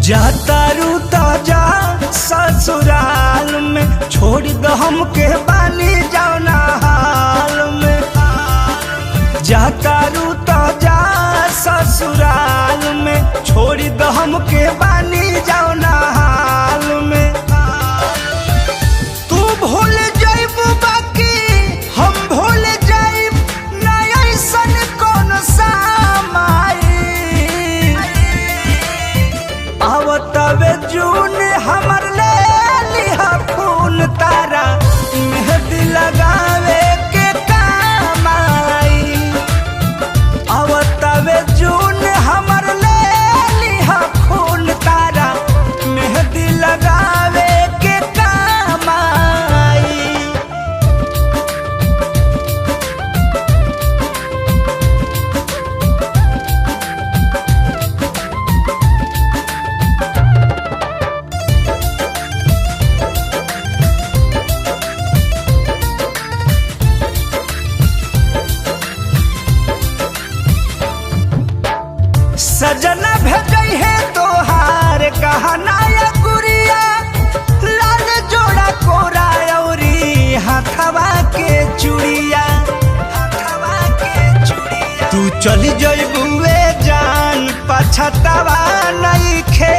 जातारू ताजा ससुराल में छोड़ दो हमके बानी जाओ ना हाल में। जातारू ताजा ससुराल में छोड़ दो हमके बानी जाओ ना हाल में। तू भूल जाइबू बाकी हम भूल जाइब ना ऐसन कौन सामाई। आवतवे जून हमर ले लिहा खून तारा मेहंदी लगावे के काम आई। आवतवे जून हमर ले लिहा खून तारा मेहंदी लगावे के काम आई। सजना भेजई है तोहार गहना या गुड़िया लाल जोड़ा कोरा औरी हाथवा के चूड़िया। तू चली जइबुए जान पछतावा नइखे।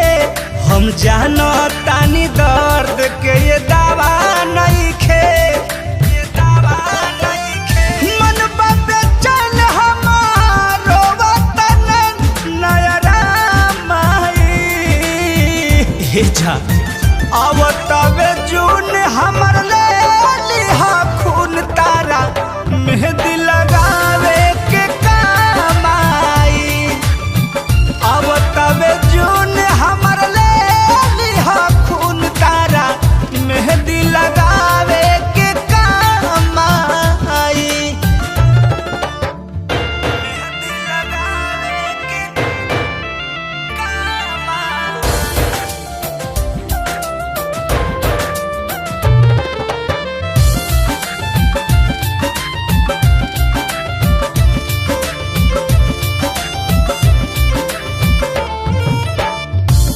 हम जानो तानी दर्द के ये दावा नइखे। मन बाबे चल हमारो वतन नयरा माई। हे जा आवतवे जून हमर ले लिहा खून तारा मेहंदी लगावे के काम आई। आवतवे जून हमर ले लिहा खून तारा मेहंदी लगावे के काम आई। मेहंदी लगावे के काम आई।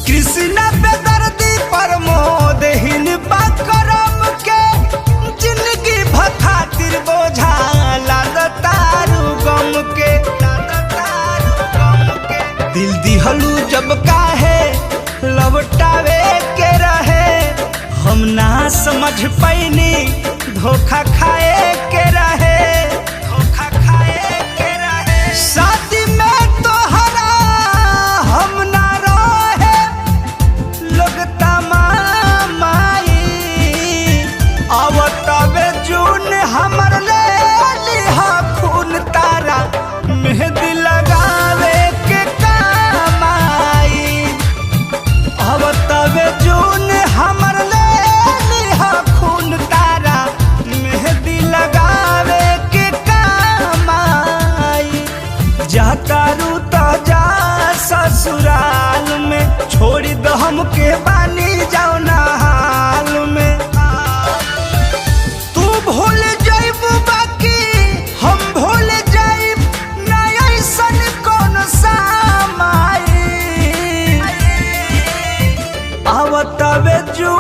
कृष्णा बेदर्दी प्रमोद हिन करम के जिंदगी भखातिर बोझा लाद तारू गम के। दिल दिहलू जब काहे लौटावे के रहे। हम ना समझ पैनी धोखा खाए के रहे। शादी में तोहरा हम ना रहे लोग तमामाई। आवतवे जून हमर ले लिहा खून तारा मेहंदी लगावे के काम आई। आवतवे जून हमर ले लिहा खून तारा मेहंदी लगावे के काम आई। जातारू ताजा ससुराल में छोड़ दो हमके बानी जाओ ना हाल में। तू भूल जाइबू बाकी हम भूल जाइब ना ऐसन कौन सामाई। आवतवे जू